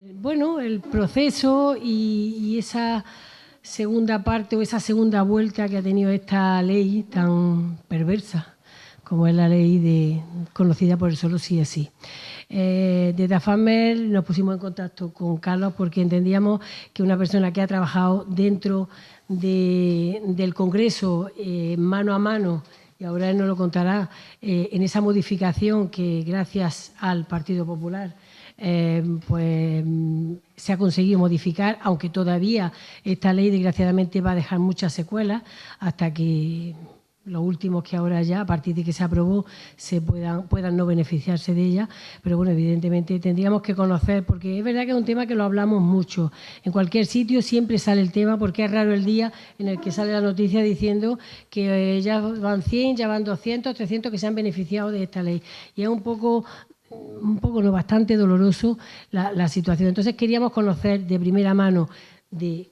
Bueno, el proceso y esa segunda parte o esa segunda vuelta que ha tenido esta ley tan perversa como es la ley conocida por el solo sí es sí. Desde AFAMER nos pusimos en contacto con Carlos porque entendíamos que una persona que ha trabajado dentro del Congreso mano a mano, y ahora él nos lo contará, en esa modificación que gracias al Partido Popular pues se ha conseguido modificar, aunque todavía esta ley desgraciadamente va a dejar muchas secuelas hasta que los últimos que ahora ya, a partir de que se aprobó, puedan no beneficiarse de ella. Pero bueno, evidentemente tendríamos que conocer, porque es verdad que es un tema que lo hablamos mucho. En cualquier sitio siempre sale el tema, porque es raro el día en el que sale la noticia diciendo que ya van 100, ya van 200, 300 que se han beneficiado de esta ley. Y es un poco no, bastante doloroso la situación. Entonces queríamos conocer de primera mano de,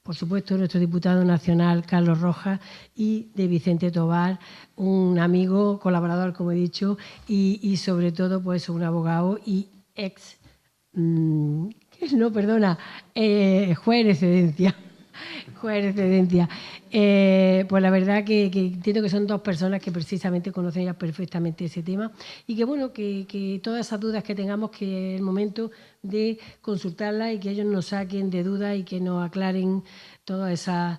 por supuesto, nuestro diputado nacional, Carlos Rojas, y de Vicente Tobar, un amigo, colaborador, como he dicho, y sobre todo, pues, un abogado y ex, juez de excedencia. Juez de excedencia. Pues la verdad que entiendo que son dos personas que precisamente conocen ya perfectamente ese tema y que bueno, que todas esas dudas que tengamos, que es el momento de consultarlas y que ellos nos saquen de dudas y que nos aclaren todas esas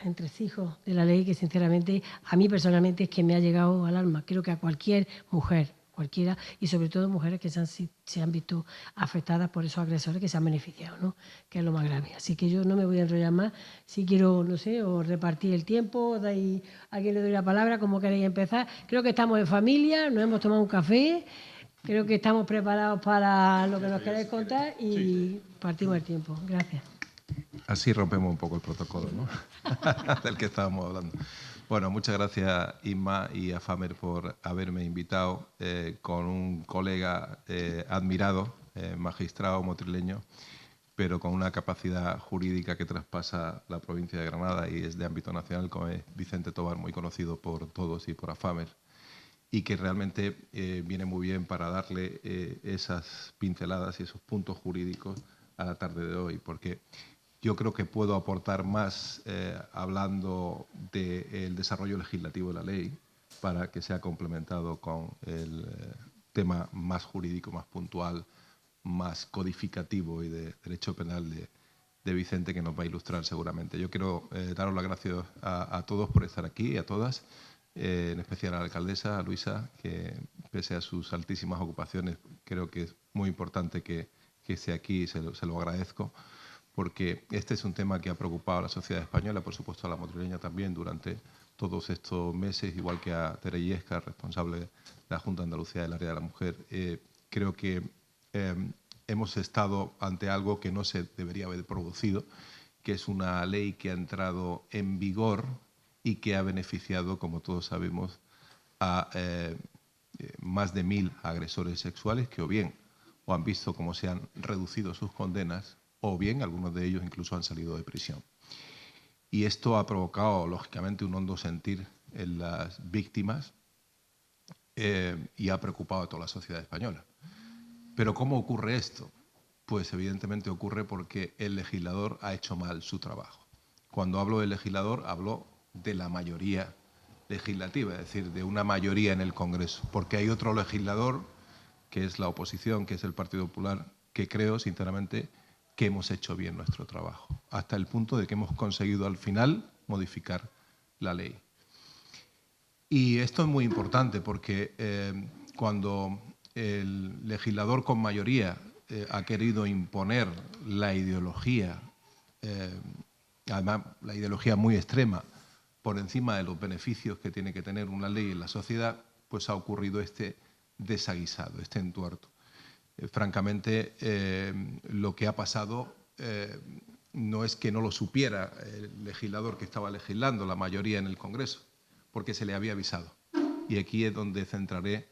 entresijos de la ley que sinceramente a mí personalmente es que me ha llegado al alma. Creo que a cualquier mujer, cualquiera, y sobre todo mujeres que se han visto afectadas por esos agresores que se han beneficiado, ¿no? Que es lo más grave. Así que yo no me voy a enrollar más. Si quiero, no sé, o repartir el tiempo, dais, a quién le doy la palabra, como queréis empezar. Creo que estamos en familia, nos hemos tomado un café, creo que estamos preparados para lo que nos queréis contar y partimos el tiempo. Gracias. Así rompemos un poco el protocolo, ¿no? Del que estábamos hablando. Bueno, muchas gracias, Inma y a FAMER por haberme invitado con un colega admirado, magistrado motrileño, pero con una capacidad jurídica que traspasa la provincia de Granada y es de ámbito nacional, como es Vicente Tobar, muy conocido por todos y por AFAMER, y que realmente viene muy bien para darle esas pinceladas y esos puntos jurídicos a la tarde de hoy, porque yo creo que puedo aportar más hablando del desarrollo legislativo de la ley para que sea complementado con el tema más jurídico, más puntual, más codificativo y de derecho penal de Vicente, que nos va a ilustrar seguramente. Yo quiero daros las gracias a todos por estar aquí y a todas, en especial a la alcaldesa, a Luisa, que pese a sus altísimas ocupaciones, creo que es muy importante que esté aquí y se lo agradezco, porque este es un tema que ha preocupado a la sociedad española, por supuesto a la motrileña también, durante todos estos meses, igual que a Tere Illescas, responsable de la Junta de Andalucía del área de la mujer. Creo que hemos estado ante algo que no se debería haber producido, que es una ley que ha entrado en vigor y que ha beneficiado, como todos sabemos, a más de 1000 agresores sexuales que o bien o han visto cómo se han reducido sus condenas o bien algunos de ellos incluso han salido de prisión. Y esto ha provocado, lógicamente, un hondo sentir en las víctimas y ha preocupado a toda la sociedad española. Pero ¿cómo ocurre esto? Pues evidentemente ocurre porque el legislador ha hecho mal su trabajo. Cuando hablo del legislador, hablo de la mayoría legislativa, es decir, de una mayoría en el Congreso, porque hay otro legislador, que es la oposición, que es el Partido Popular, que creo, sinceramente, que hemos hecho bien nuestro trabajo, hasta el punto de que hemos conseguido al final modificar la ley. Y esto es muy importante porque cuando el legislador con mayoría ha querido imponer la ideología, además la ideología muy extrema, por encima de los beneficios que tiene que tener una ley en la sociedad, pues ha ocurrido este desaguisado, este entuerto. Francamente, lo que ha pasado no es que no lo supiera el legislador que estaba legislando, la mayoría en el Congreso, porque se le había avisado. Y aquí es donde centraré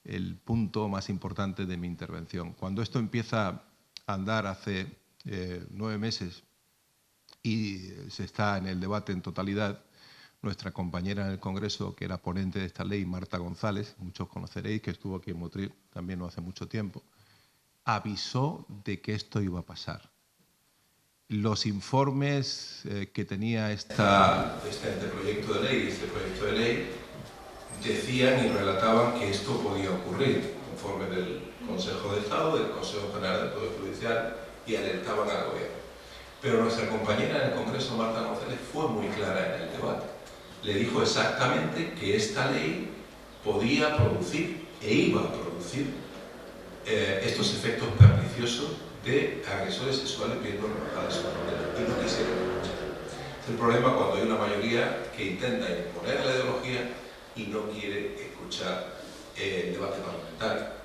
el punto más importante de mi intervención. Cuando esto empieza a andar hace 9 meses y se está en el debate en totalidad, nuestra compañera en el Congreso, que era ponente de esta ley, Marta González, muchos conoceréis, que estuvo aquí en Motril también no hace mucho tiempo, avisó de que esto iba a pasar. Los informes que tenía este anteproyecto de ley, este proyecto de ley, decían y relataban que esto podía ocurrir, informes del Consejo de Estado, del Consejo General del Poder Judicial, y alertaban al gobierno. Pero nuestra compañera en el Congreso, Marta González, fue muy clara en el debate. Le dijo exactamente que esta ley podía producir e iba a producir estos efectos perniciosos de agresores sexuales viendo rebajadas sus condenas, y no quisieron escuchar. Es el problema cuando hay una mayoría que intenta imponer la ideología y no quiere escuchar el debate parlamentario.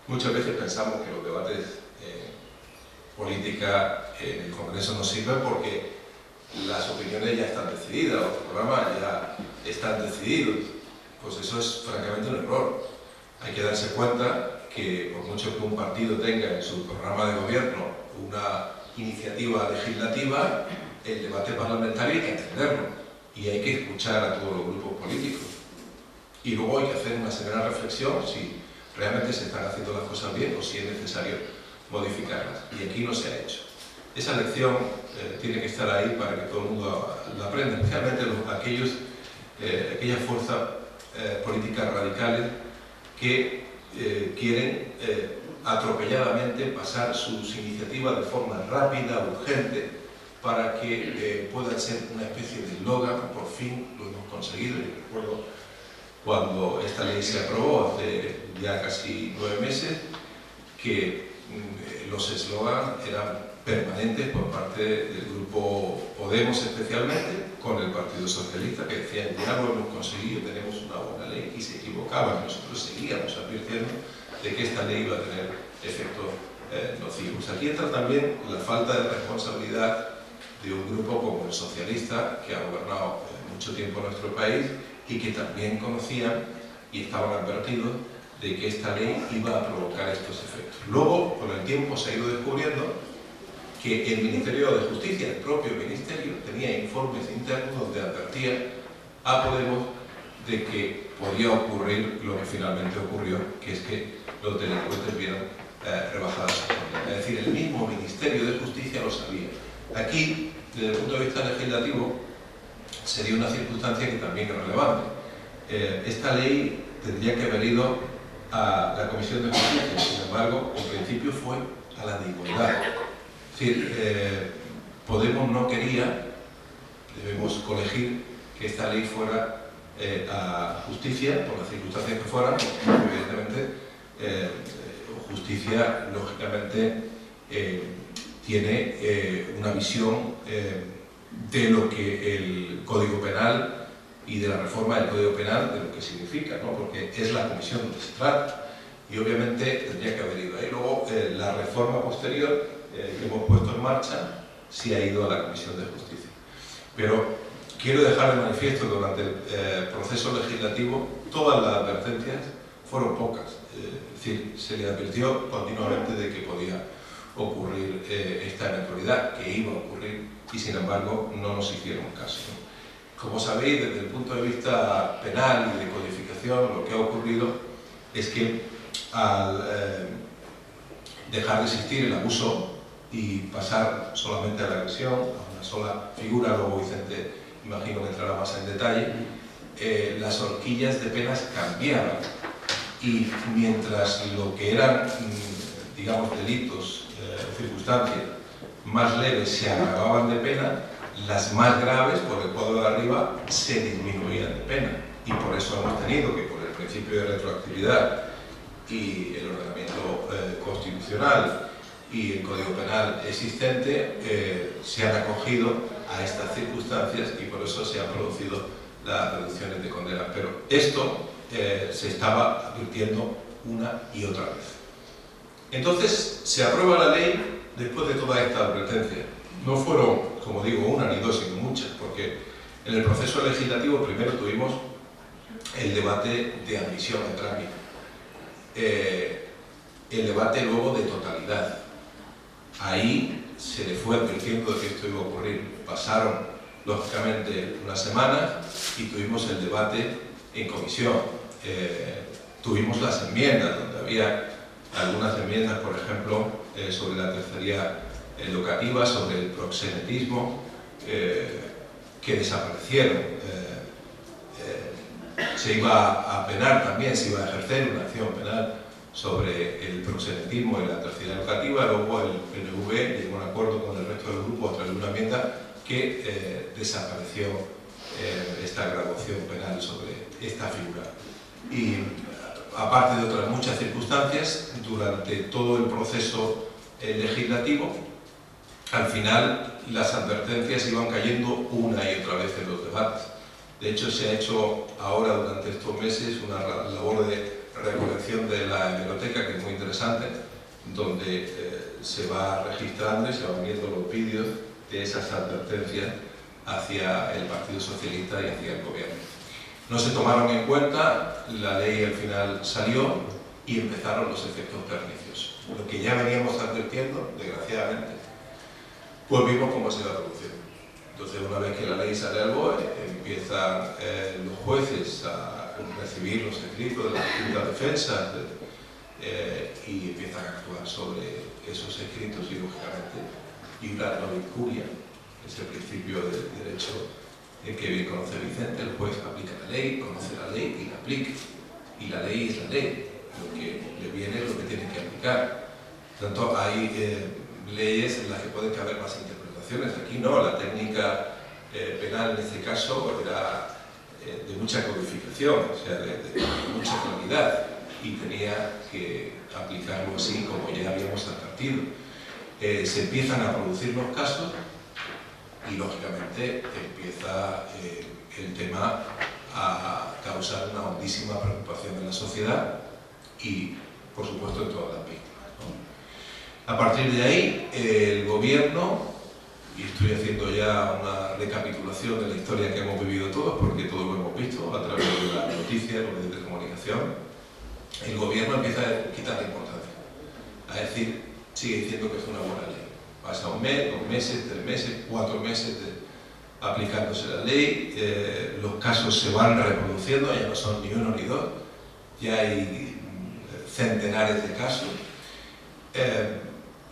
Muchas veces pensamos que los debates política en el Congreso no sirven porque las opiniones ya están decididas, los programas ya están decididos. Pues eso es francamente un error. Hay que darse cuenta que por mucho que un partido tenga en su programa de gobierno una iniciativa legislativa, el debate parlamentario hay que entenderlo y hay que escuchar a todos los grupos políticos. Y luego hay que hacer una severa reflexión si realmente se están haciendo las cosas bien o si es necesario modificarlas. Y aquí no se ha hecho. Esa lección tiene que estar ahí para que todo el mundo la aprenda, especialmente aquellas fuerzas políticas radicales que quieren atropelladamente pasar sus iniciativas de forma rápida, urgente, para que puedan ser una especie de eslogan. Por fin lo hemos conseguido. Yo recuerdo cuando esta ley se aprobó hace ya casi 9 meses, que los eslogans eran permanentes por parte del grupo Podemos, especialmente con el Partido Socialista, que decían: ya lo hemos conseguido, tenemos una buena ley, y se equivocaban. Nosotros seguíamos advirtiendo de que esta ley iba a tener efectos nocivos. Aquí entra también la falta de responsabilidad de un grupo como el socialista, que ha gobernado mucho tiempo nuestro país y que también conocían y estaban advertidos de que esta ley iba a provocar estos efectos. Luego, con el tiempo, se ha ido descubriendo que el Ministerio de Justicia, el propio Ministerio, tenía informes internos donde advertía a Podemos de que podía ocurrir lo que finalmente ocurrió, que es que los delincuentes vieron rebajadas sus condenas. Es decir, el mismo Ministerio de Justicia lo sabía. Aquí, desde el punto de vista legislativo, sería una circunstancia que también es relevante. Esta ley tendría que haber ido a la Comisión de Justicia, sin embargo, en principio fue a la de Igualdad. Es decir, Podemos no quería, debemos colegir, que esta ley fuera a Justicia, por las circunstancias que fueran, porque evidentemente Justicia, lógicamente, tiene una visión de lo que el Código Penal y de la reforma del Código Penal, de lo que significa, ¿no? Porque es la comisión donde se trata y obviamente tendría que haber ido ahí. Luego, la reforma posterior que hemos puesto en marcha sí ha ido a la Comisión de Justicia. Pero quiero dejar de manifiesto que durante el proceso legislativo todas las advertencias fueron pocas. Es decir, se le advirtió continuamente de que podía ocurrir esta eventualidad, que iba a ocurrir, y sin embargo no nos hicieron caso, ¿no? Como sabéis, desde el punto de vista penal y de codificación, lo que ha ocurrido es que al dejar de existir el abuso y pasar solamente a la agresión, a una sola figura, luego Vicente imagino que entrará más en detalle, las horquillas de penas cambiaban, y mientras lo que eran, digamos, delitos o circunstancias más leves se agravaban de pena, las más graves, por el cuadro de arriba, se disminuían de pena. Y por eso hemos tenido que, por el principio de retroactividad y el ordenamiento constitucional y el Código Penal existente, se han acogido a estas circunstancias, y por eso se han producido las reducciones de condena. Pero esto se estaba advirtiendo una y otra vez. Entonces, se aprueba la ley después de toda esta advertencia. No fueron, como digo, una ni dos, sino muchas, porque en el proceso legislativo primero tuvimos el debate de admisión de trámite, el debate luego de totalidad. Ahí se le fue advirtiendo de que esto iba a ocurrir. Pasaron, lógicamente, unas semanas y tuvimos el debate en comisión. Tuvimos las enmiendas, donde había algunas enmiendas, por ejemplo, sobre la tercería educativa, sobre el proxenetismo, que desaparecieron. Se iba a penar también, se iba a ejercer una acción penal sobre el proxenetismo en la terciaria educativa. Luego el PNV llegó a un acuerdo con el resto del grupo a través de una enmienda que desapareció esta graduación penal sobre esta figura. Y aparte de otras muchas circunstancias, durante todo el proceso legislativo, al final las advertencias iban cayendo una y otra vez en los debates. De hecho, se ha hecho ahora durante estos meses una labor de recolección de la hemeroteca, que es muy interesante, donde se va registrando y se van viendo los vídeos de esas advertencias hacia el Partido Socialista y hacia el Gobierno. No se tomaron en cuenta, la ley al final salió y empezaron los efectos perniciosos. Lo que ya veníamos advirtiendo, desgraciadamente, pues vimos cómo se va produciendo. Entonces, una vez que la ley sale al BOE, empiezan los jueces a recibir los escritos de las distintas defensas y empiezan a actuar sobre esos escritos y, lógicamente, librar la incuria, ese principio del derecho que bien conoce Vicente. El juez aplica la ley, conoce la ley y la aplica. Y la ley es la ley, lo que le viene es lo que tiene que aplicar. Por tanto, hay leyes en las que puede haber más interpretaciones. Aquí no, la técnica penal en este caso era de mucha codificación, o sea, de mucha claridad, y tenía que aplicarlo así como ya habíamos advertido. Se empiezan a producir los casos y, lógicamente, empieza el tema a causar una hondísima preocupación en la sociedad y, por supuesto, en todas las víctimas, ¿no? A partir de ahí, el Gobierno, y estoy haciendo ya una recapitulación de la historia que hemos vivido todos, porque todos lo hemos visto a través de las noticias, los medios de comunicación, el Gobierno empieza a quitarle importancia, a decir, sigue diciendo que es una buena ley. Pasa un mes, 2 meses, 3 meses, 4 meses aplicándose la ley, los casos se van reproduciendo, ya no son ni uno ni dos, ya hay centenares de casos.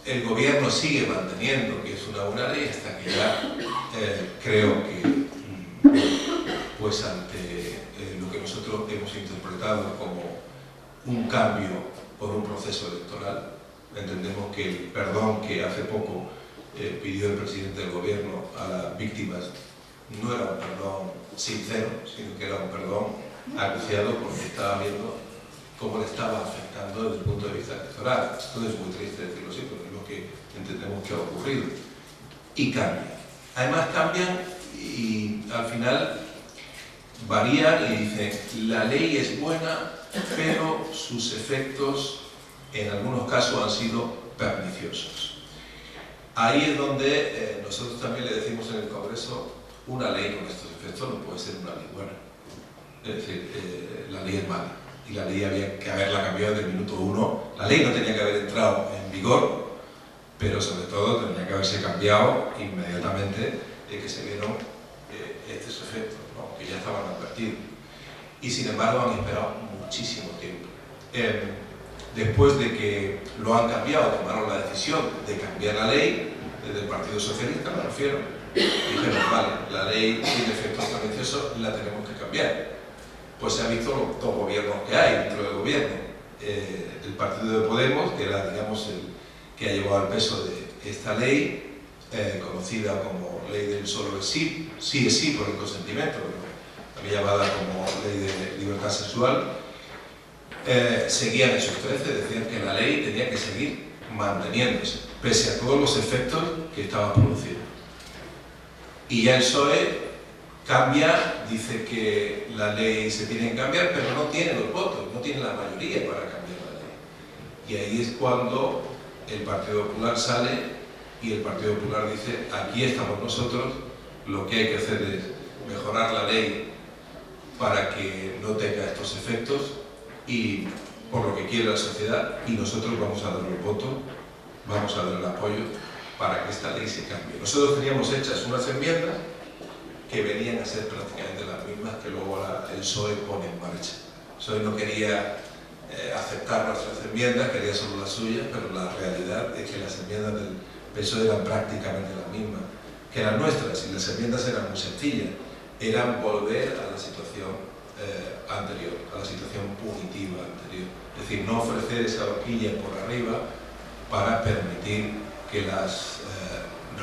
El Gobierno sigue manteniendo que es una buena ley hasta que ya creo que, pues ante lo que nosotros hemos interpretado como un cambio por un proceso electoral, entendemos que el perdón que hace poco pidió el presidente del Gobierno a las víctimas no era un perdón sincero, sino que era un perdón acuciado porque estaba viendo cómo le estaba afectando desde el punto de vista electoral. Esto es muy triste decirlo así, pero es lo que entendemos que ha ocurrido. Y cambian. Además cambian y al final varían y dicen, la ley es buena, pero sus efectos en algunos casos han sido perniciosos. Ahí es donde nosotros también le decimos en el Congreso, una ley con estos efectos no puede ser una ley buena. Es decir, la ley es mala. Y la ley había que haberla cambiado desde el minuto 1. La ley no tenía que haber entrado en vigor, pero sobre todo tenía que haberse cambiado inmediatamente que se vieron estos efectos, ¿no? Que ya estaban advertidos. Y sin embargo han esperado muchísimo tiempo. Después de que lo han cambiado, tomaron la decisión de cambiar la ley, desde el Partido Socialista me refiero, dijeron, vale, la ley tiene efectos perniciosos, la tenemos que cambiar. Pues se han visto los 2 gobiernos que hay dentro del gobierno. El Partido de Podemos, que era, digamos, el que ha llevado el peso de esta ley, conocida como ley del solo es sí, sí es sí por el consentimiento, pero también llamada como ley de libertad sexual, seguían en sus 13, decían que la ley tenía que seguir manteniéndose, pese a todos los efectos que estaba produciendo. Y ya el PSOE cambia, dice que la ley se tiene que cambiar, pero no tiene los votos, no tiene la mayoría para cambiar la ley. Y ahí es cuando el Partido Popular sale y el Partido Popular dice, aquí estamos nosotros, lo que hay que hacer es mejorar la ley para que no tenga estos efectos y por lo que quiere la sociedad, y nosotros vamos a dar los votos, vamos a dar el apoyo para que esta ley se cambie. Nosotros teníamos hechas unas enmiendas que venían a ser prácticamente las mismas que luego el PSOE pone en marcha. El PSOE no quería aceptar nuestras enmiendas, quería solo las suyas, pero la realidad es que las enmiendas del PSOE eran prácticamente las mismas que las nuestras, y las enmiendas eran muy sencillas, eran volver a la situación anterior, a la situación punitiva anterior. Es decir, no ofrecer esa horquilla por arriba para permitir que las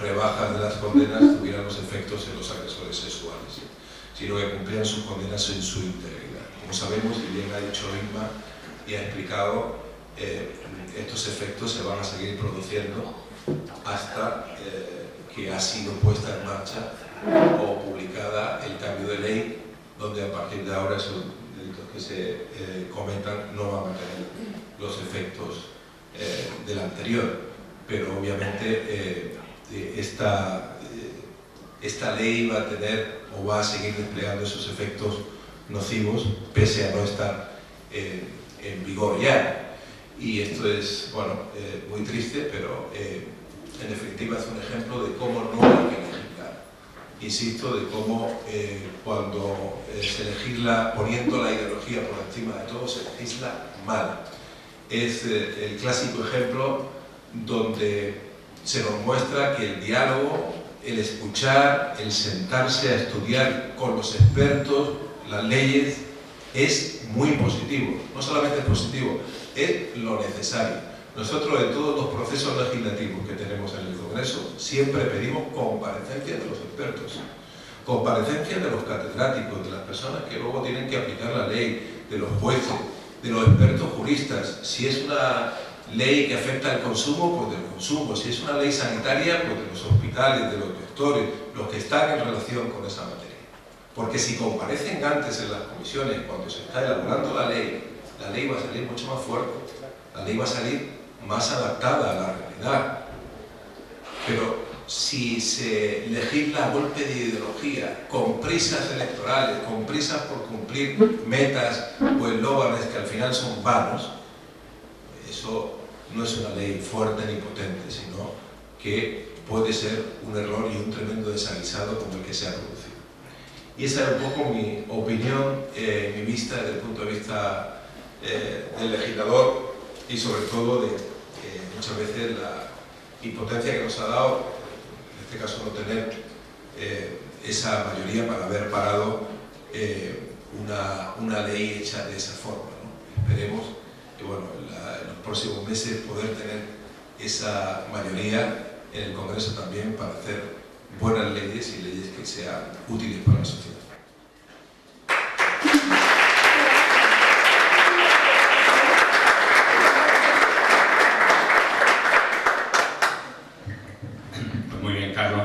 rebajas de las condenas tuvieran los efectos en los agresores sexuales, sino que cumplieran sus condenas en su integridad. Como sabemos, y bien ha dicho Inma y ha explicado, estos efectos se van a seguir produciendo hasta que ha sido puesta en marcha o publicada el cambio de ley, donde a partir de ahora esos delitos que se cometan no van a tener los efectos del anterior. Pero obviamente esta ley va a tener o va a seguir desplegando esos efectos nocivos pese a no estar en vigor ya. Y esto es, bueno, muy triste, pero en definitiva es un ejemplo de cómo no hay que legislar. Insisto, de cómo cuando se legisla poniendo la ideología por encima de todo, se legisla mal. Es el clásico ejemplo donde se nos muestra que el diálogo, el escuchar, el sentarse a estudiar con los expertos las leyes es muy positivo. No solamente es positivo, es lo necesario. Nosotros en todos los procesos legislativos que tenemos en el Congreso siempre pedimos comparecencia de los expertos, comparecencia de los catedráticos, de las personas que luego tienen que aplicar la ley, de los jueces, de los expertos juristas. Si es una ley que afecta al consumo, pues del consumo. Si es una ley sanitaria, pues de los hospitales, de los doctores, los que están en relación con esa materia. Porque si comparecen antes en las comisiones, cuando se está elaborando la ley va a salir mucho más fuerte, la ley va a salir más adaptada a la realidad. Pero si se legisla a golpe de ideología, con prisas electorales, con prisas por cumplir metas o eslóganes que al final son vanos, eso no es una ley fuerte ni potente, sino que puede ser un error y un tremendo desaguisado como el que se ha producido. Y esa es un poco mi opinión, mi vista desde el punto de vista del legislador y sobre todo de muchas veces la impotencia que nos ha dado, en este caso no tener esa mayoría para haber parado una ley hecha de esa forma, ¿no? Esperemos que bueno, en los próximos meses poder tener esa mayoría en el Congreso también para hacer buenas leyes y leyes que sean útiles para la sociedad. Pues muy bien, Carlos.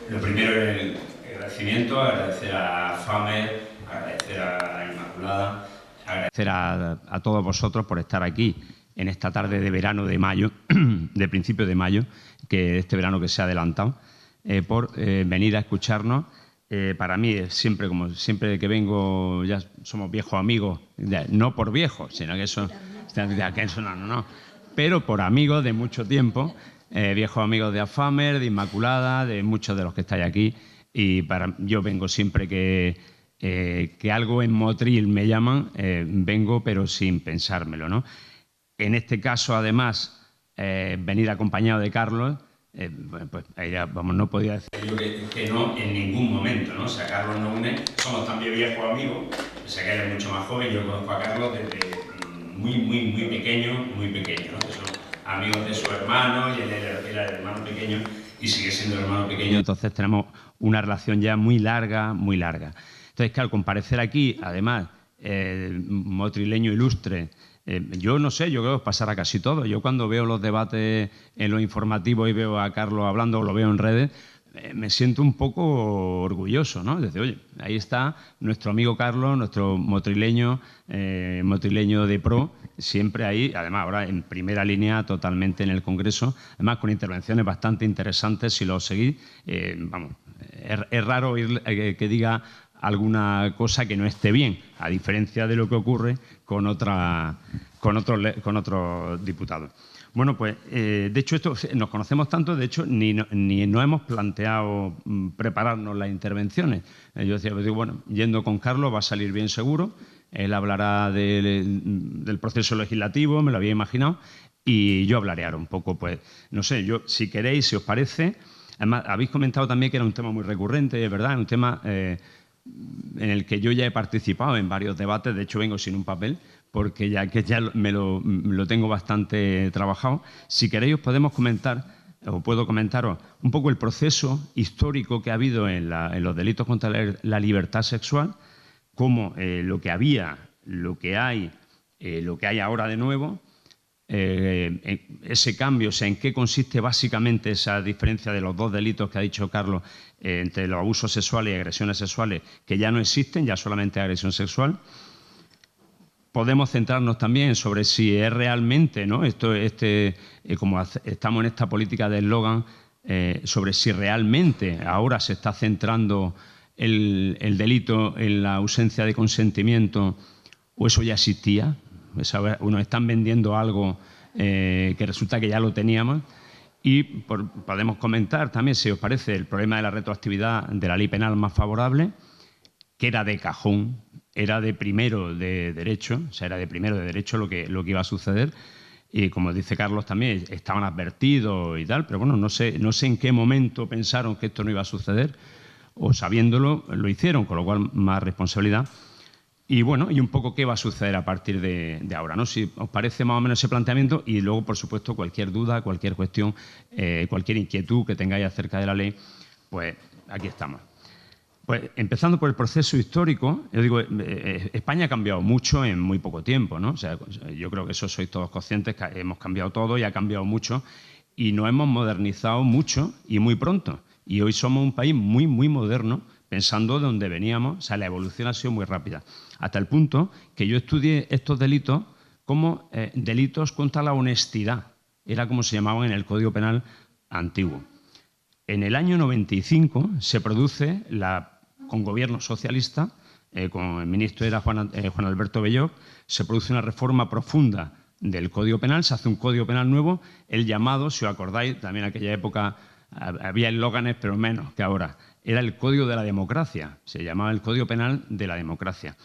Lo primero es el agradecimiento, agradecer a FAMER, agradecer a Inmaculada, agradecer a todos vosotros por estar aquí en esta tarde de verano de mayo, de principio de mayo, que este verano que se ha adelantado, por venir a escucharnos. Para mí, siempre que vengo, ya somos viejos amigos, no por viejos, sino que eso no, pero por amigos de mucho tiempo, viejos amigos de AFAMER, de Inmaculada, de muchos de los que estáis aquí, y yo vengo siempre que algo en Motril me llaman, vengo pero sin pensármelo, ¿no? En este caso, además, venir acompañado de Carlos, pues ella, vamos, no podía decir yo que no en ningún momento, ¿no? O sea, Carlos nos une, somos también viejos amigos, o sea, que él es mucho más joven, yo conozco a Carlos desde muy pequeño, ¿no? Que son amigos de su hermano y él era el hermano pequeño y sigue siendo el hermano pequeño, entonces tenemos una relación ya muy larga. Entonces, claro, comparecer aquí, además, motrileño ilustre, yo no sé, yo creo que os pasará casi todo. Yo cuando veo los debates en los informativos y veo a Carlos hablando, o lo veo en redes, me siento un poco orgulloso, ¿no? Desde, oye, ahí está nuestro amigo Carlos, nuestro motrileño de pro, siempre ahí, además ahora en primera línea totalmente en el Congreso, además con intervenciones bastante interesantes si lo seguís. Vamos, es raro oír que diga alguna cosa que no esté bien, a diferencia de lo que ocurre con otros diputados. Bueno, pues, de hecho, nos conocemos tanto, de hecho, ni nos hemos planteado prepararnos las intervenciones. Yo decía, pues, digo, bueno, yendo con Carlos va a salir bien seguro, él hablará del proceso legislativo, me lo había imaginado, y yo hablaré ahora un poco, pues, no sé, yo, si queréis, si os parece. Además, habéis comentado también que era un tema muy recurrente, es verdad, un tema en el que yo ya he participado en varios debates, de hecho vengo sin un papel, porque ya me lo tengo bastante trabajado. Si queréis, os podemos comentar, o puedo comentaros un poco el proceso histórico que ha habido en los delitos contra la libertad sexual, cómo lo que había, lo que hay ahora de nuevo, ese cambio, o sea, en qué consiste básicamente esa diferencia de los dos delitos que ha dicho Carlos, entre los abusos sexuales y agresiones sexuales, que ya no existen, ya solamente agresión sexual. Podemos centrarnos también sobre si es realmente, ¿no?, como estamos en esta política de eslogan, sobre si realmente ahora se está centrando el delito en la ausencia de consentimiento o eso ya existía. Nos están vendiendo algo que resulta que ya lo teníamos. Y podemos comentar también, si os parece, el problema de la retroactividad de la ley penal más favorable, que era de cajón, era de primero de derecho, o sea, era de primero de derecho lo que iba a suceder. Y como dice Carlos también, estaban advertidos y tal, pero bueno, no sé en qué momento pensaron que esto no iba a suceder, o sabiéndolo lo hicieron, con lo cual más responsabilidad. Y bueno, y un poco qué va a suceder a partir de ahora, ¿no? Si os parece más o menos ese planteamiento, y luego, por supuesto, cualquier duda, cualquier cuestión, cualquier inquietud que tengáis acerca de la ley, pues aquí estamos. Pues empezando por el proceso histórico, yo digo, España ha cambiado mucho en muy poco tiempo, ¿no? O sea, yo creo que eso sois todos conscientes, que hemos cambiado todo y ha cambiado mucho, y nos hemos modernizado mucho y muy pronto. Y hoy somos un país muy, muy moderno, pensando de dónde veníamos. O sea, la evolución ha sido muy rápida. Hasta el punto que yo estudié estos delitos como delitos contra la honestidad. Era como se llamaban en el Código Penal antiguo. En el año 95 se produce, con gobierno socialista, con el ministro era Juan Alberto Belloc, se produce una reforma profunda del Código Penal, se hace un Código Penal nuevo, el llamado, si os acordáis, también en aquella época había eslóganes, pero menos que ahora, era el Código de la Democracia, se llamaba el Código Penal de la Democracia.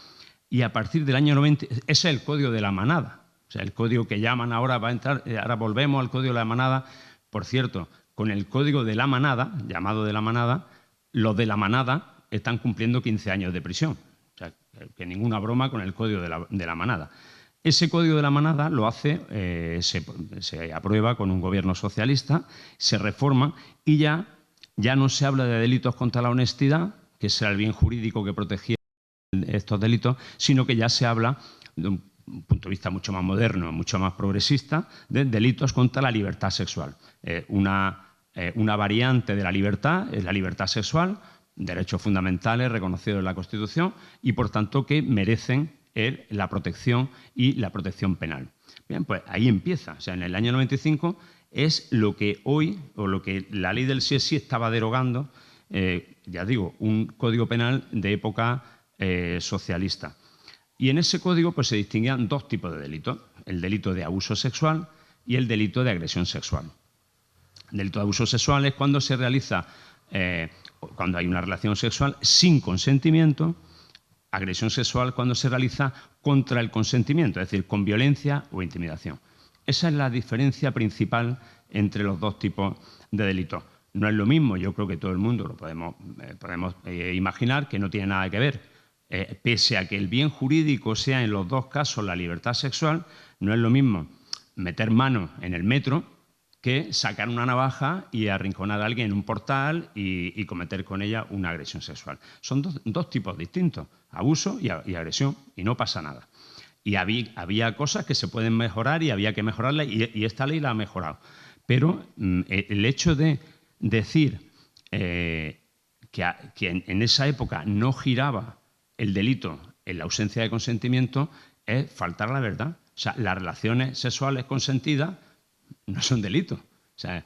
Y a partir del año 90, ese es el Código de la Manada, o sea, el código que llaman ahora, va a entrar, ahora volvemos al Código de la Manada. Por cierto, con el Código de la Manada, llamado de la Manada, los de la Manada están cumpliendo 15 años de prisión. O sea, que ninguna broma con el Código de la Manada. Ese Código de la Manada lo hace, se aprueba con un gobierno socialista, se reforma y ya no se habla de delitos contra la honestidad, que es el bien jurídico que protegía estos delitos, sino que ya se habla, de un punto de vista mucho más moderno, mucho más progresista, de delitos contra la libertad sexual. Una variante de la libertad es la libertad sexual, derechos fundamentales reconocidos en la Constitución y, por tanto, que merecen la protección y la protección penal. Bien, pues ahí empieza. O sea, en el año 95 es lo que hoy, o lo que la ley del sí es sí estaba derogando, ya digo, un código penal de época socialista. Y en ese código pues, se distinguían dos tipos de delitos, el delito de abuso sexual y el delito de agresión sexual. El delito de abuso sexual es cuando se realiza, cuando hay una relación sexual sin consentimiento. Agresión sexual cuando se realiza contra el consentimiento, es decir, con violencia o intimidación. Esa es la diferencia principal entre los dos tipos de delitos. No es lo mismo, yo creo que todo el mundo lo podemos imaginar, que no tiene nada que ver. Pese a que el bien jurídico sea en los dos casos la libertad sexual, no es lo mismo meter mano en el metro que sacar una navaja y arrinconar a alguien en un portal y cometer con ella una agresión sexual. Son dos tipos distintos, abuso y agresión, y no pasa nada. Y había cosas que se pueden mejorar y había que mejorarlas, y esta ley la ha mejorado. Pero el hecho de decir que en esa época no giraba el delito en la ausencia de consentimiento es faltar a la verdad. O sea, las relaciones sexuales consentidas no son delitos. O sea,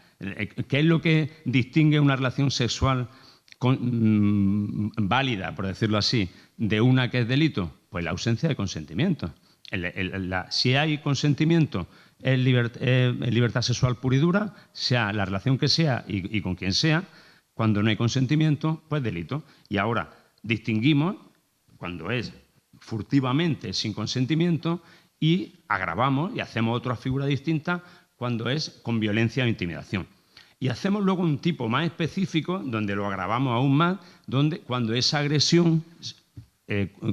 ¿qué es lo que distingue una relación sexual válida, por decirlo así, de una que es delito? Pues la ausencia de consentimiento. Si hay consentimiento, es libertad sexual pura y dura, sea la relación que sea y con quien sea. Cuando no hay consentimiento, pues delito. Y ahora distinguimos cuando es furtivamente, sin consentimiento, y agravamos y hacemos otra figura distinta cuando es con violencia o intimidación. Y hacemos luego un tipo más específico donde lo agravamos aún más, cuando esa agresión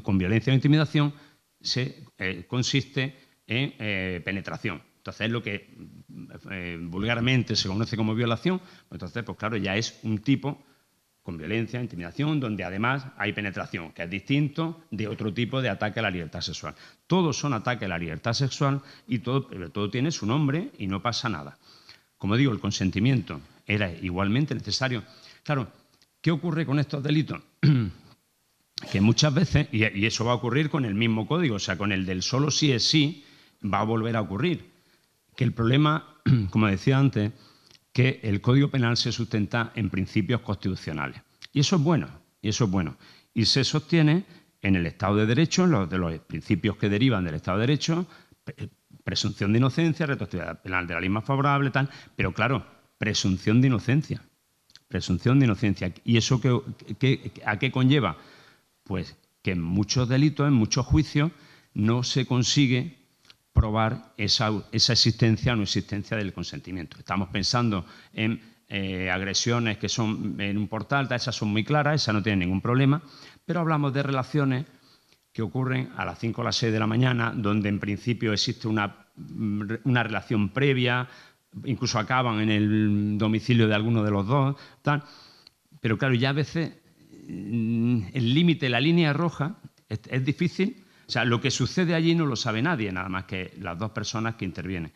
con violencia o intimidación consiste en penetración. Entonces es lo que vulgarmente se conoce como violación. Entonces, pues claro, ya es un tipo con violencia, intimidación, donde además hay penetración, que es distinto de otro tipo de ataque a la libertad sexual. Todos son ataques a la libertad sexual y todo tiene su nombre y no pasa nada. Como digo, el consentimiento era igualmente necesario. Claro, ¿qué ocurre con estos delitos? Que muchas veces, y eso va a ocurrir con el mismo código, o sea, con el del solo sí es sí, va a volver a ocurrir. Que el problema, como decía antes, que el Código Penal se sustenta en principios constitucionales. Y eso es bueno, y se sostiene en el Estado de Derecho, de los principios que derivan del Estado de Derecho, presunción de inocencia, retroactividad penal de la ley más favorable, tal, pero claro, presunción de inocencia. Presunción de inocencia. ¿Y eso a qué conlleva? Pues que en muchos delitos, en muchos juicios, no se consigue probar esa existencia o no existencia del consentimiento. Estamos pensando en agresiones que son en un portal, esas son muy claras, esas no tienen ningún problema, pero hablamos de relaciones que ocurren a las 5 o las 6 de la mañana, donde en principio existe una relación previa, incluso acaban en el domicilio de alguno de los dos, tal. Pero claro, ya a veces el límite, la línea roja, es difícil. O sea, lo que sucede allí no lo sabe nadie, nada más que las dos personas que intervienen,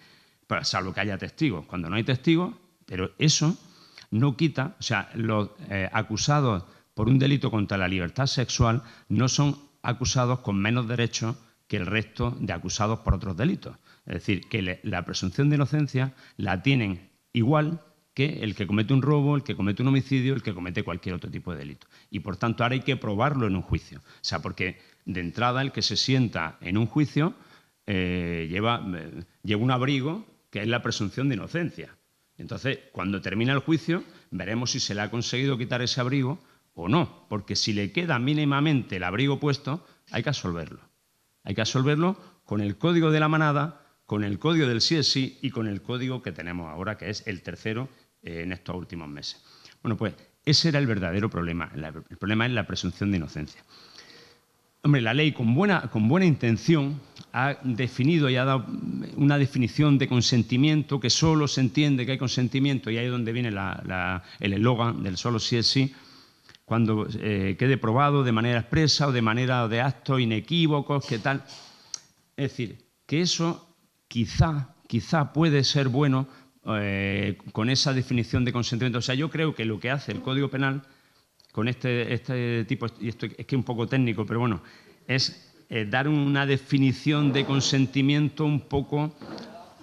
salvo que haya testigos. Cuando no hay testigos, pero eso no quita, o sea, los acusados por un delito contra la libertad sexual no son acusados con menos derechos que el resto de acusados por otros delitos. Es decir, que la presunción de inocencia la tienen igual que el que comete un robo, el que comete un homicidio, el que comete cualquier otro tipo de delito. Y, por tanto, ahora hay que probarlo en un juicio. O sea, porque de entrada el que se sienta en un juicio lleva un abrigo que es la presunción de inocencia. Entonces, cuando termina el juicio, veremos si se le ha conseguido quitar ese abrigo o no, porque si le queda mínimamente el abrigo puesto, hay que absolverlo. Hay que absolverlo con el código de la manada, con el código del sí es sí y con el código que tenemos ahora, que es el tercero en estos últimos meses. Bueno, pues ese era el verdadero problema. El problema es la presunción de inocencia. Hombre, la ley con buena intención ha definido y ha dado una definición de consentimiento que solo se entiende que hay consentimiento, y ahí es donde viene el eslogan del solo sí es sí, cuando quede probado de manera expresa o de manera de actos inequívocos, ¿qué tal? Es decir, que eso quizá puede ser bueno con esa definición de consentimiento. O sea, yo creo que lo que hace el Código Penal con este tipo, y esto es que es un poco técnico, pero bueno, es dar una definición de consentimiento un poco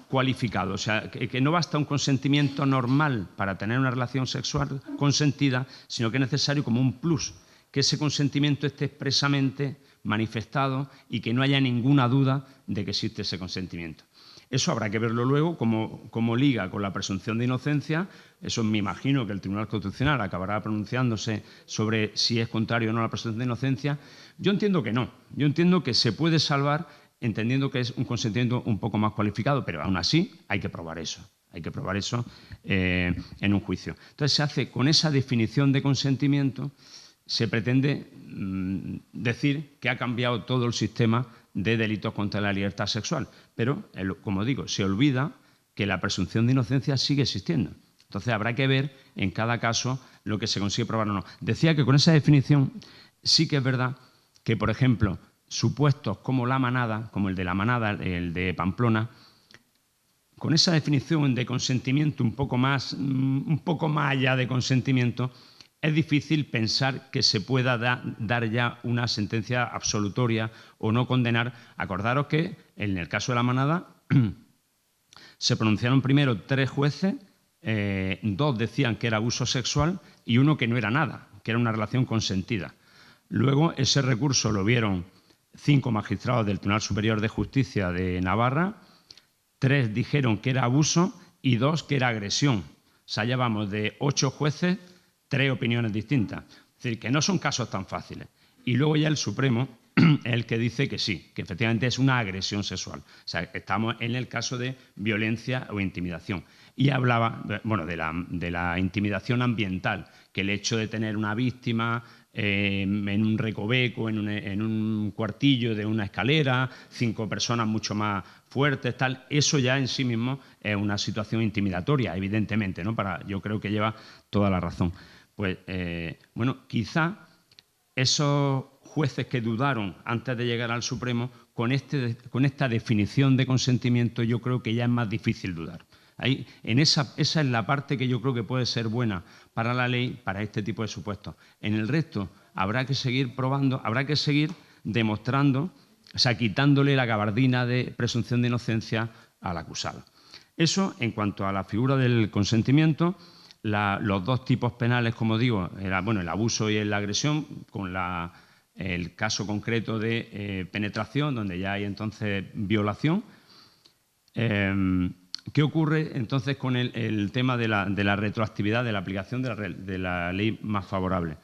cualificado. O sea, que no basta un consentimiento normal para tener una relación sexual consentida, sino que es necesario como un plus, que ese consentimiento esté expresamente manifestado y que no haya ninguna duda de que existe ese consentimiento. Eso habrá que verlo luego como liga con la presunción de inocencia. Eso me imagino que el Tribunal Constitucional acabará pronunciándose sobre si es contrario o no a la presunción de inocencia. Yo entiendo que no. Yo entiendo que se puede salvar entendiendo que es un consentimiento un poco más cualificado, pero aún así hay que probar eso. Hay que probar eso en un juicio. Entonces se hace con esa definición de consentimiento, se pretende decir que ha cambiado todo el sistema de delitos contra la libertad sexual. Pero, como digo, se olvida que la presunción de inocencia sigue existiendo. Entonces habrá que ver en cada caso lo que se consigue probar o no. Decía que con esa definición sí que es verdad que, por ejemplo, supuestos como la manada, como el de la manada, el de Pamplona, con esa definición de consentimiento un poco más allá de consentimiento, es difícil pensar que se pueda dar ya una sentencia absolutoria o no condenar. Acordaros que en el caso de la manada se pronunciaron primero 3 jueces, 2 decían que era abuso sexual y 1 que no era nada, que era una relación consentida. Luego ese recurso lo vieron 5 magistrados del Tribunal Superior de Justicia de Navarra, 3 dijeron que era abuso y 2 que era agresión. O sea, ya vamos de 8 jueces, 3 opiniones distintas. Es decir, que no son casos tan fáciles. Y luego ya el Supremo, es el que dice que sí, que efectivamente es una agresión sexual. O sea, estamos en el caso de violencia o intimidación. Y hablaba, bueno, de la intimidación ambiental, que el hecho de tener una víctima en un recoveco, en un cuartillo de una escalera, 5 personas mucho más fuertes, tal, eso ya en sí mismo es una situación intimidatoria, evidentemente, ¿no? Yo creo que lleva toda la razón. Pues, bueno, quizá esos jueces que dudaron antes de llegar al Supremo, con esta definición de consentimiento, yo creo que ya es más difícil dudar. Esa es la parte que yo creo que puede ser buena para la ley, para este tipo de supuestos. En el resto habrá que seguir probando, habrá que seguir demostrando, o sea, quitándole la gabardina de presunción de inocencia al acusado. Eso en cuanto a la figura del consentimiento. Los 2 tipos penales, como digo, bueno, el abuso y la agresión, con el caso concreto de penetración, donde ya hay entonces violación. ¿Qué ocurre entonces con el tema de la retroactividad, de la aplicación de la ley más favorable?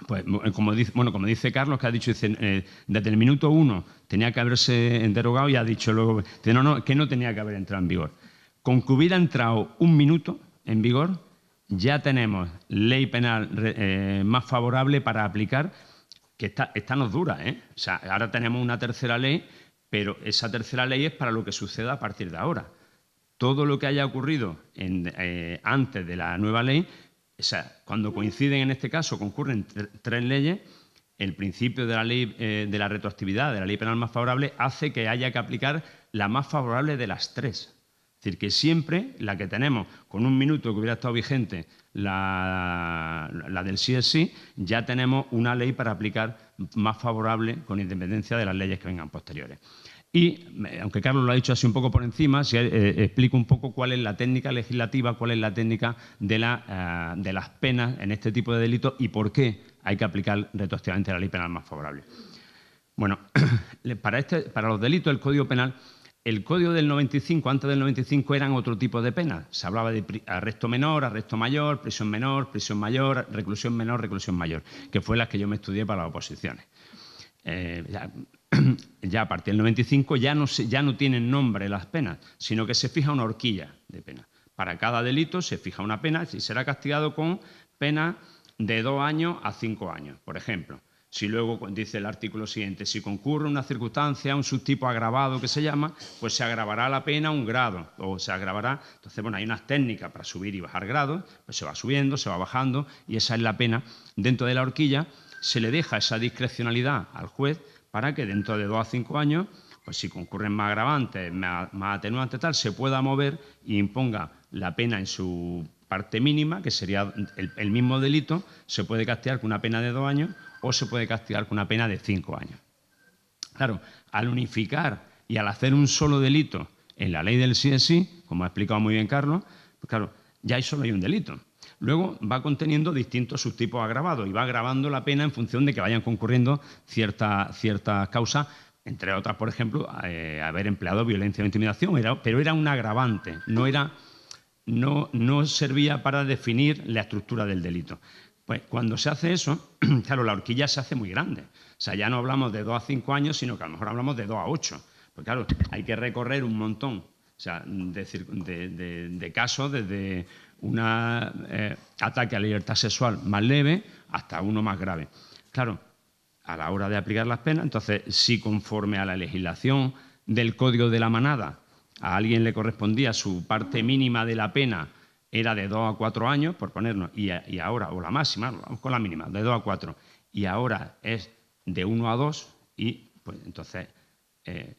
Pues, como dice Carlos, que ha dicho, desde el minuto 1 tenía que haberse derogado, y ha dicho luego que no tenía que haber entrado en vigor. Con que hubiera entrado 1 minuto en vigor, ya tenemos ley penal más favorable para aplicar, que esta nos dura, ¿eh? O sea, ahora tenemos una tercera ley, pero esa tercera ley es para lo que suceda a partir de ahora. Todo lo que haya ocurrido antes de la nueva ley, o sea, cuando coinciden, en este caso, concurren 3 leyes, el principio de la ley de la retroactividad, de la ley penal más favorable, hace que haya que aplicar la más favorable de las 3. Es decir, que siempre la que tenemos, con 1 minuto que hubiera estado vigente la del sí es sí, ya tenemos una ley para aplicar más favorable, con independencia de las leyes que vengan posteriores. Y, aunque Carlos lo ha dicho así un poco por encima, sí, explico un poco cuál es la técnica legislativa, cuál es la técnica de las penas en este tipo de delitos y por qué hay que aplicar retroactivamente la ley penal más favorable. Bueno, para los delitos del Código Penal, el Código del 95, antes del 95, eran otro tipo de penas. Se hablaba de arresto menor, arresto mayor, prisión mayor, reclusión menor, reclusión mayor, que fue las que yo me estudié para las oposiciones. Ya a partir del 95 ya no tienen nombre las penas, sino que se fija una horquilla de pena. Para cada delito se fija una pena y será castigado con pena de 2 años a 5 años, por ejemplo. Si luego dice el artículo siguiente, si concurre una circunstancia, un subtipo agravado que se llama, pues se agravará la pena 1 grado, o se agravará. Entonces, bueno, hay unas técnicas para subir y bajar grados, pues se va subiendo, se va bajando, y esa es la pena. Dentro de la horquilla se le deja esa discrecionalidad al juez para que dentro de 2 a 5 años, pues si concurren más agravantes, más atenuantes, tal, se pueda mover y imponga la pena en su parte mínima, que sería el mismo delito, se puede castigar con una pena de 2 años o se puede castigar con una pena de 5 años. Claro, al unificar y al hacer un solo delito en la ley del sí es sí, como ha explicado muy bien Carlos, pues claro, ya solo hay un delito. Luego va conteniendo distintos subtipos agravados y va agravando la pena en función de que vayan concurriendo ciertas causas, entre otras, por ejemplo, haber empleado violencia o intimidación, pero era un agravante, no servía para definir la estructura del delito. Pues cuando se hace eso, claro, la horquilla se hace muy grande. O sea, ya no hablamos de 2 a 5 años, sino que a lo mejor hablamos de 2 a 8. Pues claro, hay que recorrer un montón, o sea, de casos, desde un ataque a la libertad sexual más leve hasta uno más grave. Claro, a la hora de aplicar las penas, entonces, si conforme a la legislación del Código de la Manada a alguien le correspondía su parte mínima de la pena era de 2 a 4 años, por ponernos, y ahora, o la máxima, vamos con la mínima, de 2 a 4, y ahora es de 1 a 2, y pues entonces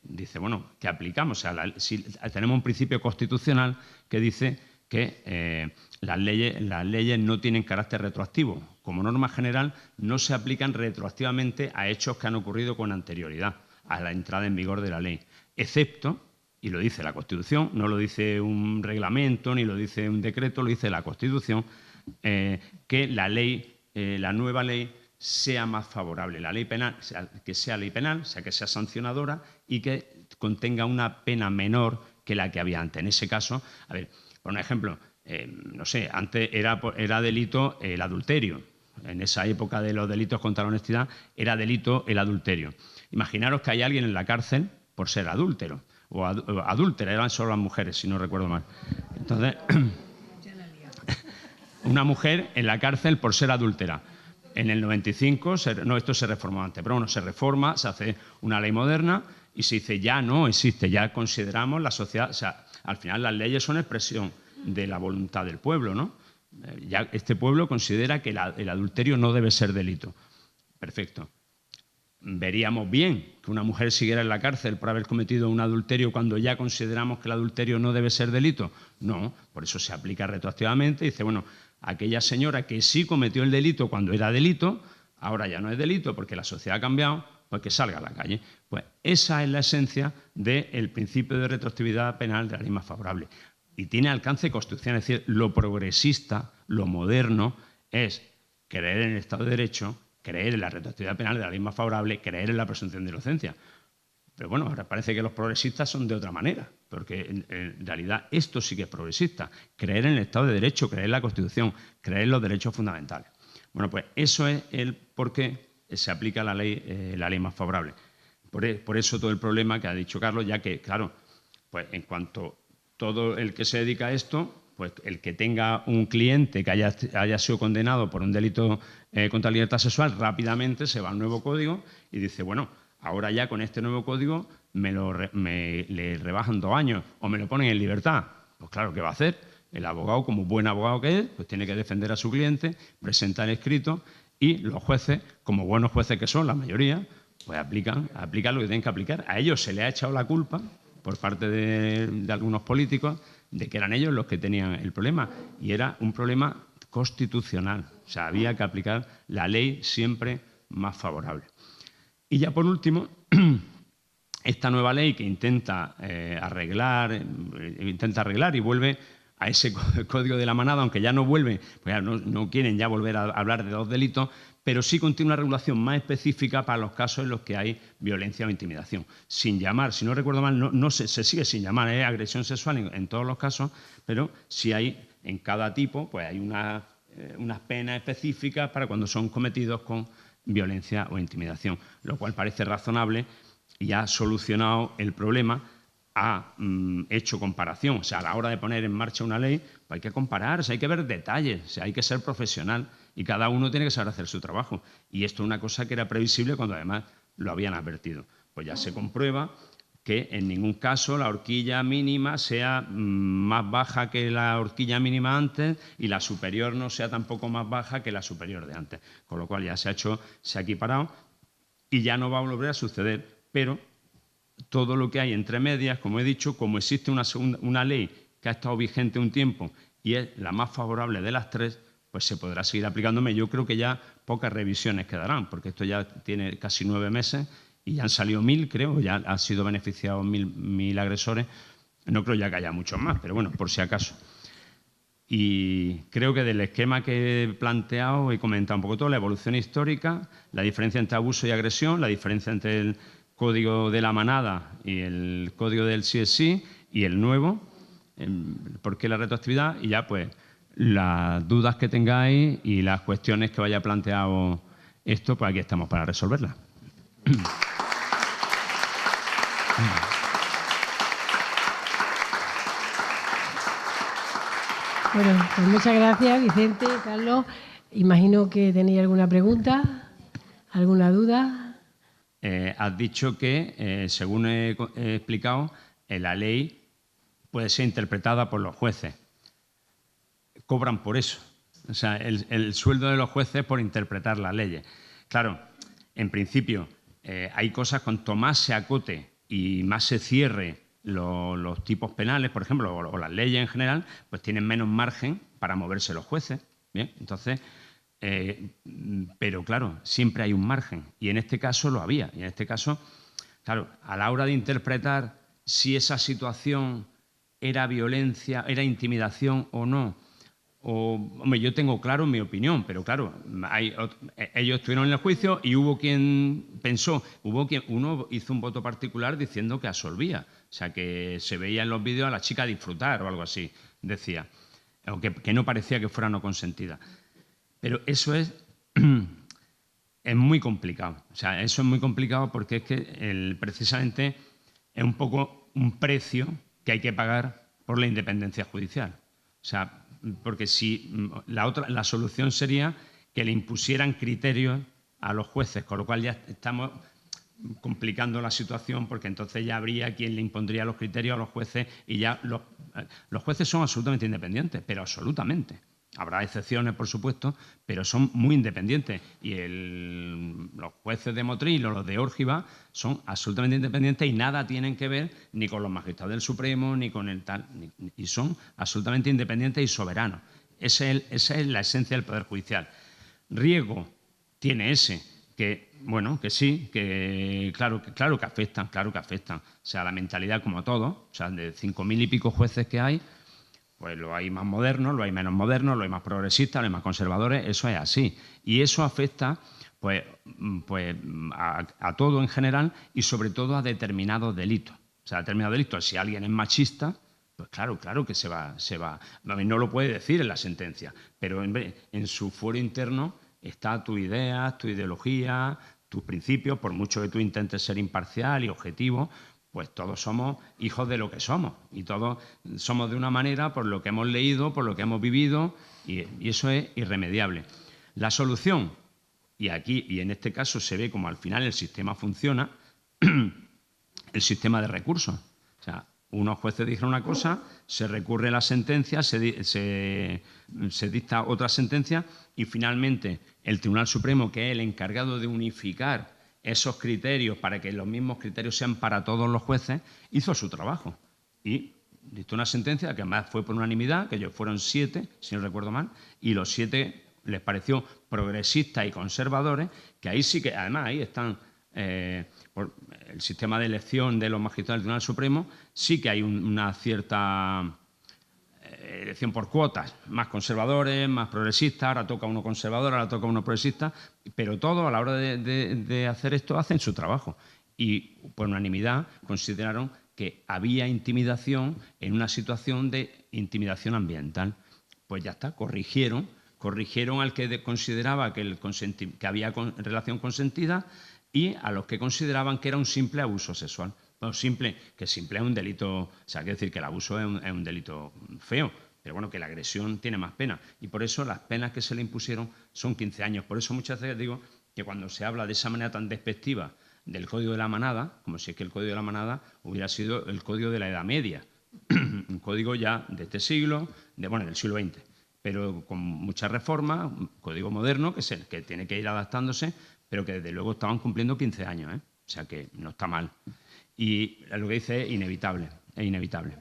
dice, bueno, ¿qué aplicamos? O sea, si tenemos un principio constitucional que dice que las leyes no tienen carácter retroactivo. Como norma general, no se aplican retroactivamente a hechos que han ocurrido con anterioridad a la entrada en vigor de la ley, excepto, y lo dice la Constitución, no lo dice un reglamento ni lo dice un decreto, lo dice la Constitución, que la nueva ley sea más favorable. La ley penal, que sea ley penal, sea que sea sancionadora y que contenga una pena menor que la que había antes. En ese caso, a ver, por un ejemplo, no sé, antes era delito el adulterio. en esa época de los delitos contra la honestidad, era delito el adulterio. Imaginaros que hay alguien en la cárcel por ser adúltero, o adúltera, eran solo las mujeres, si no recuerdo mal. Entonces, una mujer en la cárcel por ser adúltera. En el 95, no, esto se reformó antes, pero bueno, se reforma, se hace una ley moderna y se dice ya no existe, ya consideramos la sociedad, o sea, al final las leyes son expresión de la voluntad del pueblo, ¿no? Ya este pueblo considera que el adulterio no debe ser delito. Perfecto. ¿Veríamos bien que una mujer siguiera en la cárcel por haber cometido un adulterio cuando ya consideramos que el adulterio no debe ser delito? No, por eso se aplica retroactivamente y dice, bueno, aquella señora que sí cometió el delito cuando era delito, ahora ya no es delito porque la sociedad ha cambiado, pues que salga a la calle. Pues esa es la esencia del principio de retroactividad penal de la ley más favorable. Y tiene alcance constitucional, es decir, lo progresista, lo moderno, es creer en el Estado de Derecho, creer en la retroactividad penal de la ley más favorable, creer en la presunción de inocencia. Pero bueno, ahora parece que los progresistas son de otra manera, porque en realidad esto sí que es progresista, creer en el Estado de Derecho, creer en la Constitución, creer en los derechos fundamentales. Bueno, pues eso es el por qué se aplica la ley más favorable. Por eso todo el problema que ha dicho Carlos, ya que, claro, pues en cuanto todo el que se dedica a esto, pues el que tenga un cliente que haya sido condenado por un delito contra la libertad sexual, rápidamente se va al nuevo código y dice, bueno, ahora ya con este nuevo código le rebajan 2 años o me lo ponen en libertad. Pues claro, ¿qué va a hacer? El abogado, como buen abogado que es, pues tiene que defender a su cliente, presentar escrito y los jueces, como buenos jueces que son, la mayoría, pues aplican lo que tienen que aplicar. A ellos se les ha echado la culpa por parte de algunos políticos de que eran ellos los que tenían el problema y era un problema constitucional. O sea, había que aplicar la ley siempre más favorable. Y ya por último, esta nueva ley que intenta arreglar y vuelve a ese código de la manada, aunque ya no vuelve, pues ya no quieren ya volver a hablar de 2 delitos, pero sí contiene una regulación más específica para los casos en los que hay violencia o intimidación. Sin llamar, si no recuerdo mal, se sigue sin llamar agresión sexual en todos los casos, pero sí hay en cada tipo, pues hay unas penas específicas para cuando son cometidos con violencia o intimidación, lo cual parece razonable y ha solucionado el problema, ha hecho comparación. O sea, a la hora de poner en marcha una ley, pues hay que comparar, o sea, hay que ver detalles, o sea, hay que ser profesional y cada uno tiene que saber hacer su trabajo. Y esto es una cosa que era previsible cuando además lo habían advertido. Pues ya se comprueba que en ningún caso la horquilla mínima sea más baja que la horquilla mínima antes y la superior no sea tampoco más baja que la superior de antes. Con lo cual ya se ha equiparado y ya no va a volver a suceder, pero todo lo que hay entre medias, como he dicho, como existe una ley que ha estado vigente un tiempo y es la más favorable de las 3, pues se podrá seguir aplicándome. Yo creo que ya pocas revisiones quedarán, porque esto ya tiene casi 9 meses y ya han salido 1000, creo, ya han sido beneficiados 1000 agresores. No creo ya que haya muchos más, pero bueno, por si acaso. Y creo que del esquema que he planteado he comentado un poco todo, la evolución histórica, la diferencia entre abuso y agresión, la diferencia entre el código de la manada y el código del sí es sí y el nuevo, por qué la retroactividad y ya pues las dudas que tengáis y las cuestiones que vaya planteado esto, pues aquí estamos para resolverlas. Bueno, pues muchas gracias, Vicente, Carlos. Imagino que tenéis alguna pregunta, alguna duda. Has dicho que, según he explicado, la ley puede ser interpretada por los jueces. Cobran por eso. O sea, el sueldo de los jueces por interpretar las leyes. Claro, en principio, hay cosas, cuanto más se acote y más se cierre los tipos penales, por ejemplo, o las leyes en general, pues tienen menos margen para moverse los jueces. Bien, entonces, pero claro, siempre hay un margen y en este caso lo había. Y en este caso, claro, a la hora de interpretar si esa situación era violencia, era intimidación o no, hombre, yo tengo claro mi opinión, pero claro, ellos estuvieron en el juicio y hubo quien pensó, uno hizo un voto particular diciendo que absolvía, o sea, que se veía en los vídeos a la chica disfrutar o algo así, decía, aunque que no parecía que fuera no consentida. Pero eso es es muy complicado. O sea, eso es muy complicado porque es que precisamente es un poco un precio que hay que pagar por la independencia judicial. O sea, porque si la solución sería que le impusieran criterios a los jueces, con lo cual ya estamos complicando la situación, porque entonces ya habría quien le impondría los criterios a los jueces y ya los jueces son absolutamente independientes, pero absolutamente. Habrá excepciones, por supuesto, pero son muy independientes. Y los jueces de Motril o los de Órgiva son absolutamente independientes y nada tienen que ver ni con los magistrados del Supremo, ni con el tal. Y son absolutamente independientes y soberanos. Esa es la esencia del Poder Judicial. Riesgo tiene ese, que, bueno, que sí, que claro que afectan, claro que afectan. O sea, la mentalidad como todo, o sea, de 5.000 y pico jueces que hay, pues lo hay más modernos, lo hay menos modernos, lo hay más progresistas, lo hay más conservadores, eso es así. Y eso afecta pues a todo en general y sobre todo a determinados delitos. O sea, a determinados delitos, si alguien es machista, pues claro que se va. No lo puede decir en la sentencia, pero en su fuero interno está tu idea, tu ideología, tus principios, por mucho que tú intentes ser imparcial y objetivo, pues todos somos hijos de lo que somos y todos somos de una manera por lo que hemos leído, por lo que hemos vivido y eso es irremediable. La solución, y aquí y en este caso se ve como al final el sistema funciona, el sistema de recursos. O sea, unos jueces dijeron una cosa, se recurre la sentencia, se dicta otra sentencia y finalmente el Tribunal Supremo, que es el encargado de unificar esos criterios para que los mismos criterios sean para todos los jueces, hizo su trabajo y dictó una sentencia que además fue por unanimidad, que ellos fueron 7, si no recuerdo mal, y los 7 les pareció progresistas y conservadores, que ahí sí que, además ahí están, por el sistema de elección de los magistrados del Tribunal Supremo, sí que hay una cierta elección por cuotas, más conservadores, más progresistas, ahora toca uno conservador, ahora toca uno progresista, pero todos a la hora de hacer esto hacen su trabajo. Y por unanimidad consideraron que había intimidación en una situación de intimidación ambiental. Pues ya está, corrigieron al que consideraba que había relación consentida y a los que consideraban que era un simple abuso sexual. Bueno, simple es un delito, o sea, quiere decir que el abuso es un delito feo, pero bueno, que la agresión tiene más pena. Y por eso las penas que se le impusieron son 15 años. Por eso muchas veces digo que cuando se habla de esa manera tan despectiva del Código de la Manada, como si es que el Código de la Manada hubiera sido el Código de la Edad Media, un código ya de este siglo, del siglo XX, pero con muchas reformas, un código moderno que tiene que ir adaptándose, pero que desde luego estaban cumpliendo 15 años, ¿eh? O sea que no está mal. Y lo que dice es inevitable, es inevitable.